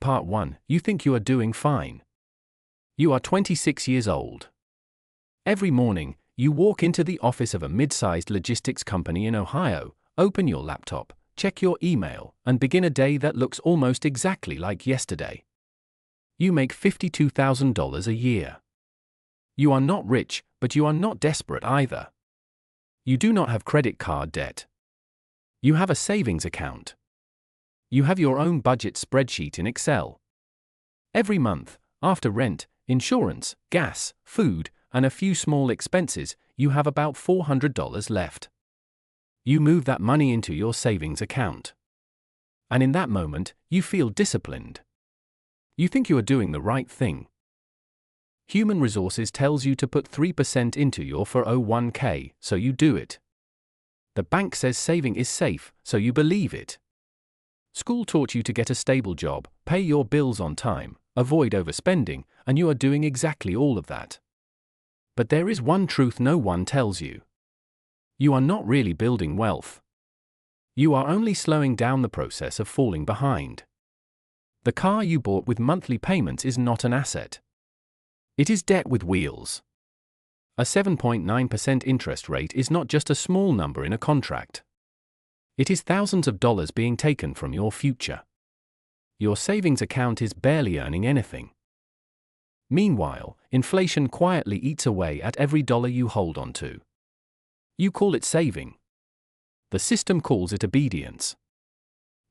Part 1. You think you are doing fine. You are 26 years old. Every morning, you walk into the office of a mid-sized logistics company in Ohio, open your laptop, check your email, and begin a day that looks almost exactly like yesterday. You make $52,000 a year. You are not rich, but you are not desperate either. You do not have credit card debt. You have a savings account. You have your own budget spreadsheet in Excel. Every month, after rent, insurance, gas, food, and a few small expenses, you have about $400 left. You move that money into your savings account. And in that moment, you feel disciplined. You think you are doing the right thing. Human Resources tells you to put 3% into your 401k, so you do it. The bank says saving is safe, so you believe it. School taught you to get a stable job, pay your bills on time, avoid overspending, and you are doing exactly all of that. But there is one truth no one tells you. You are not really building wealth. You are only slowing down the process of falling behind. The car you bought with monthly payments is not an asset. It is debt with wheels. A 7.9% interest rate is not just a small number in a contract. It is thousands of dollars being taken from your future. Your savings account is barely earning anything. Meanwhile, inflation quietly eats away at every dollar you hold on to. You call it saving. The system calls it obedience.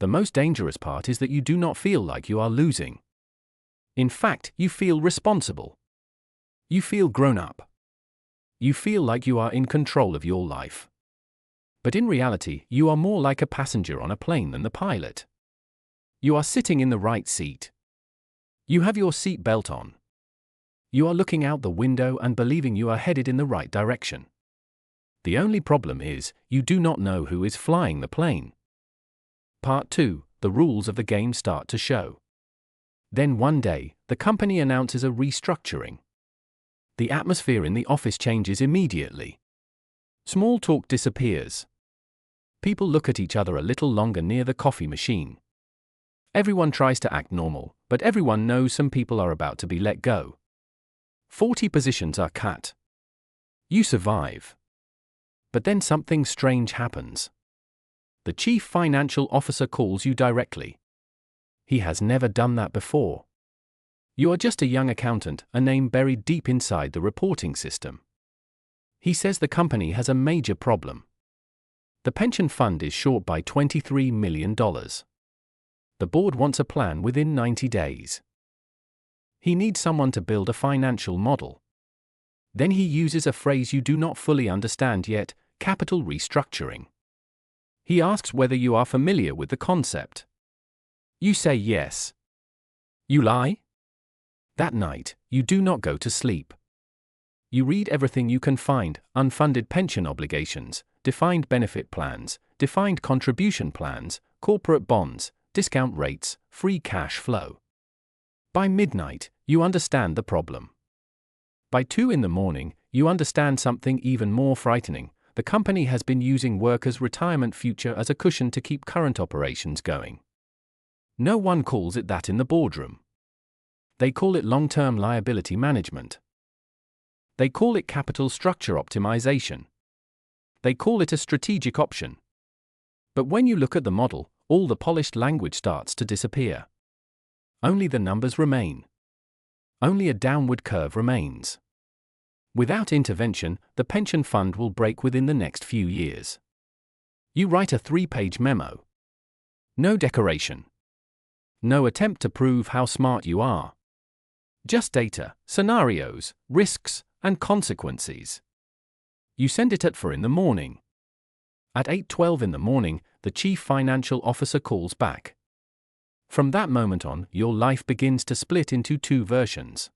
The most dangerous part is that you do not feel like you are losing. In fact, you feel responsible. You feel grown up. You feel like you are in control of your life. But in reality, you are more like a passenger on a plane than the pilot. You are sitting in the right seat. You have your seat belt on. You are looking out the window and believing you are headed in the right direction. The only problem is, you do not know who is flying the plane. Part 2. The rules of the game start to show. Then one day, the company announces a restructuring. The atmosphere in the office changes immediately. Small talk disappears. People look at each other a little longer near the coffee machine. Everyone tries to act normal, but everyone knows some people are about to be let go. 40 positions are cut. You survive. But then something strange happens. The chief financial officer calls you directly. He has never done that before. You are just a young accountant, a name buried deep inside the reporting system. He says the company has a major problem. The pension fund is short by $23 million. The board wants a plan within 90 days. He needs someone to build a financial model. Then he uses a phrase you do not fully understand yet, capital restructuring. He asks whether you are familiar with the concept. You say yes. You lie? That night, you do not go to sleep. You read everything you can find: unfunded pension obligations, defined benefit plans, defined contribution plans, corporate bonds, discount rates, free cash flow. By midnight, you understand the problem. By 2 in the morning, you understand something even more frightening: the company has been using workers' retirement future as a cushion to keep current operations going. No one calls it that in the boardroom. They call it long-term liability management. They call it capital structure optimization. They call it a strategic option. But when you look at the model, all the polished language starts to disappear. Only the numbers remain. Only a downward curve remains. Without intervention, the pension fund will break within the next few years. You write a 3-page memo. No decoration. No attempt to prove how smart you are. Just data, scenarios, risks, and consequences. You send it at 4 in the morning. At 8:12 in the morning, the chief financial officer calls back. From that moment on, your life begins to split into 2 versions.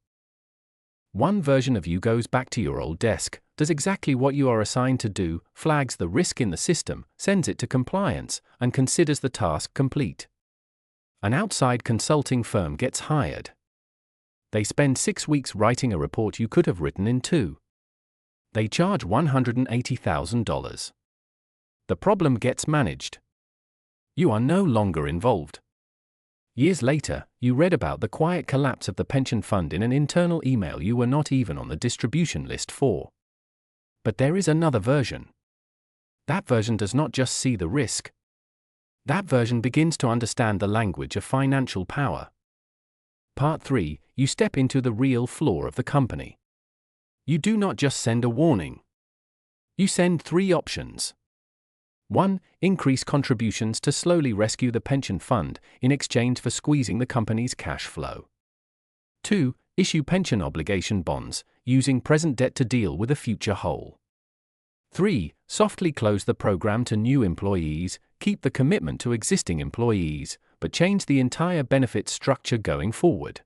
One version of you goes back to your old desk, does exactly what you are assigned to do, flags the risk in the system, sends it to compliance, and considers the task complete. An outside consulting firm gets hired. They spend 6 weeks writing a report you could have written in 2. They charge $180,000. The problem gets managed. You are no longer involved. Years later, you read about the quiet collapse of the pension fund in an internal email you were not even on the distribution list for. But there is another version. That version does not just see the risk. That version begins to understand the language of financial power. Part 3, you step into the real floor of the company. You do not just send a warning. You send 3 options. 1. Increase contributions to slowly rescue the pension fund in exchange for squeezing the company's cash flow. 2. Issue pension obligation bonds, using present debt to deal with a future hole. 3. Softly close the program to new employees, keep the commitment to existing employees, but change the entire benefit structure going forward.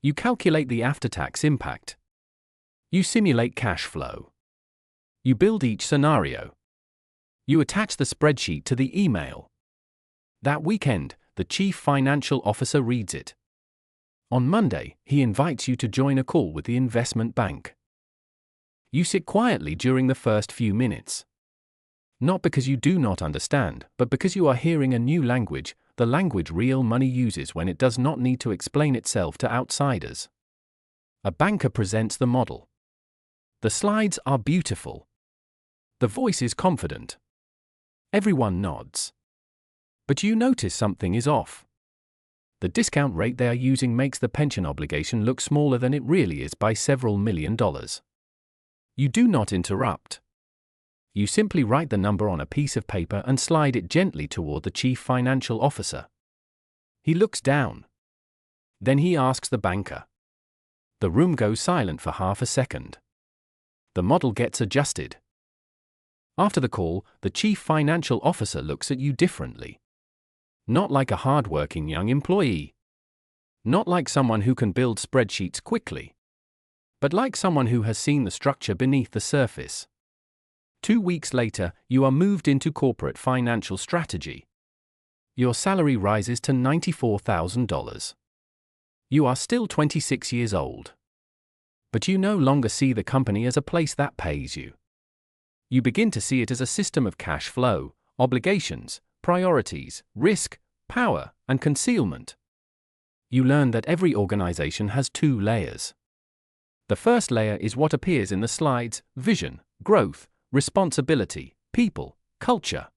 You calculate the after-tax impact. You simulate cash flow. You build each scenario. You attach the spreadsheet to the email. That weekend, the chief financial officer reads it. On Monday, he invites you to join a call with the investment bank. You sit quietly during the first few minutes. Not because you do not understand, but because you are hearing a new language, the language real money uses when it does not need to explain itself to outsiders. A banker presents the model. The slides are beautiful. The voice is confident. Everyone nods. But you notice something is off. The discount rate they are using makes the pension obligation look smaller than it really is by several $1 million. You do not interrupt. You simply write the number on a piece of paper and slide it gently toward the chief financial officer. He looks down. Then he asks the banker. The room goes silent for half a second. The model gets adjusted. After the call, the chief financial officer looks at you differently. Not like a hard-working young employee. Not like someone who can build spreadsheets quickly. But like someone who has seen the structure beneath the surface. 2 weeks later, you are moved into corporate financial strategy. Your salary rises to $94,000. You are still 26 years old. But you no longer see the company as a place that pays you. You begin to see it as a system of cash flow, obligations, priorities, risk, power, and concealment. You learn that every organization has 2 layers. The first layer is what appears in the slides: vision, growth, responsibility, people, culture.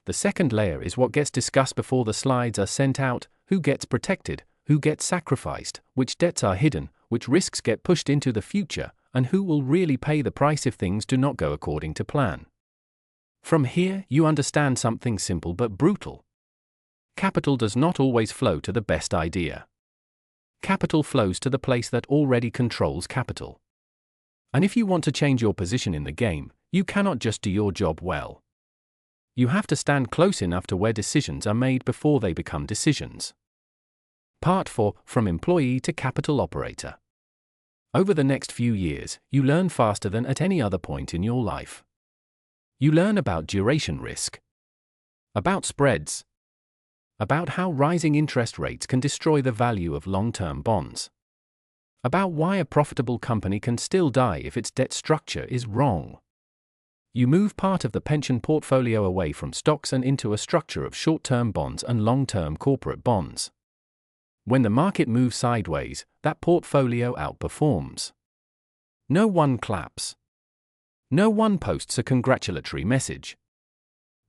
The second layer is what gets discussed before the slides are sent out: who gets protected, who gets sacrificed, which debts are hidden, which risks get pushed into the future, and who will really pay the price if things do not go according to plan. From here, you understand something simple but brutal. Capital does not always flow to the best idea. Capital flows to the place that already controls capital. And if you want to change your position in the game, you cannot just do your job well. You have to stand close enough to where decisions are made before they become decisions. Part 4, From Employee to Capital Operator. Over the next few years, you learn faster than at any other point in your life. You learn about duration risk. About spreads. About how rising interest rates can destroy the value of long-term bonds. About why a profitable company can still die if its debt structure is wrong. You move part of the pension portfolio away from stocks and into a structure of short-term bonds and long-term corporate bonds. When the market moves sideways, that portfolio outperforms. No one claps. No one posts a congratulatory message.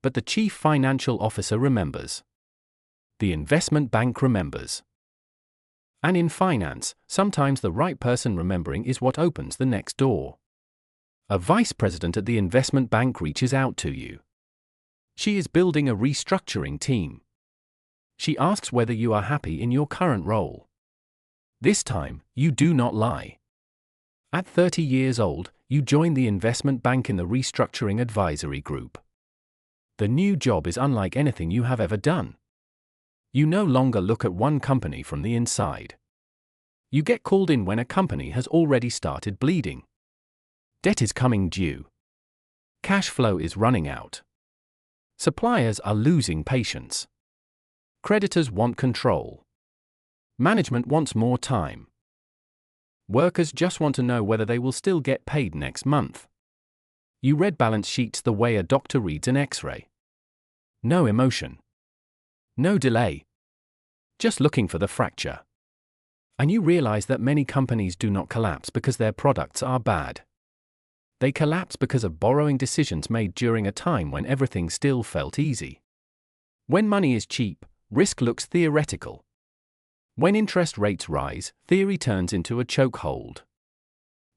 But the chief financial officer remembers. The investment bank remembers. And in finance, sometimes the right person remembering is what opens the next door. A vice president at the investment bank reaches out to you. She is building a restructuring team. She asks whether you are happy in your current role. This time, you do not lie. At 30 years old, you join the investment bank in the restructuring advisory group. The new job is unlike anything you have ever done. You no longer look at one company from the inside. You get called in when a company has already started bleeding. Debt is coming due. Cash flow is running out. Suppliers are losing patience. Creditors want control. Management wants more time. Workers just want to know whether they will still get paid next month. You read balance sheets the way a doctor reads an X-ray. No emotion. No delay. just looking for the fracture. And you realize that many companies do not collapse because their products are bad. They collapse because of borrowing decisions made during a time when everything still felt easy. When money is cheap, risk looks theoretical. When interest rates rise, theory turns into a chokehold.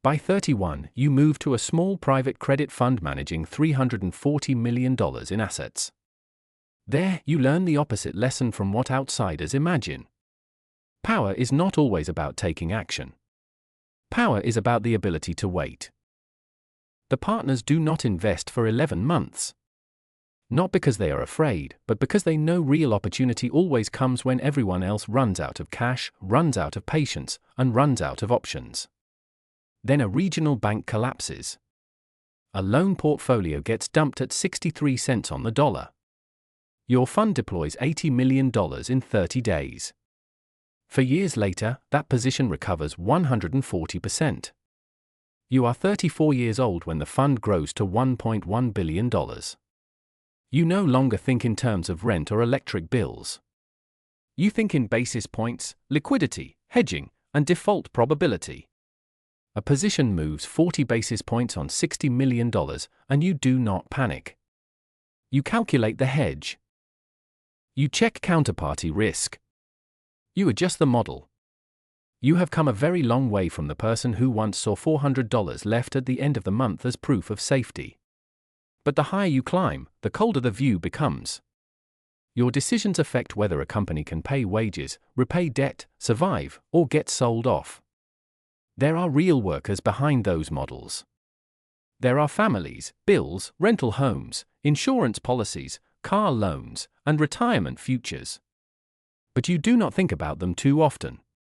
By 31, you move to a small private credit fund managing $340 million in assets. There, you learn the opposite lesson from what outsiders imagine. Power is not always about taking action. Power is about the ability to wait. The partners do not invest for 11 months. Not because they are afraid, but because they know real opportunity always comes when everyone else runs out of cash, runs out of patience, and runs out of options. Then a regional bank collapses. A loan portfolio gets dumped at 63 cents on the dollar. Your fund deploys $80 million in 30 days. For years later, that position recovers 140%. You are 34 years old when the fund grows to $1.1 billion. You no longer think in terms of rent or electric bills. You think in basis points, liquidity, hedging, and default probability. A position moves 40 basis points on $60 million, and you do not panic. You calculate the hedge. You check counterparty risk. You adjust the model. You have come a very long way from the person who once saw $400 left at the end of the month as proof of safety. But the higher you climb, the colder the view becomes. Your decisions affect whether a company can pay wages, repay debt, survive, or get sold off. There are real workers behind those models. There are families, bills, rental homes, insurance policies, car loans, and retirement futures. But you do not think about them too often.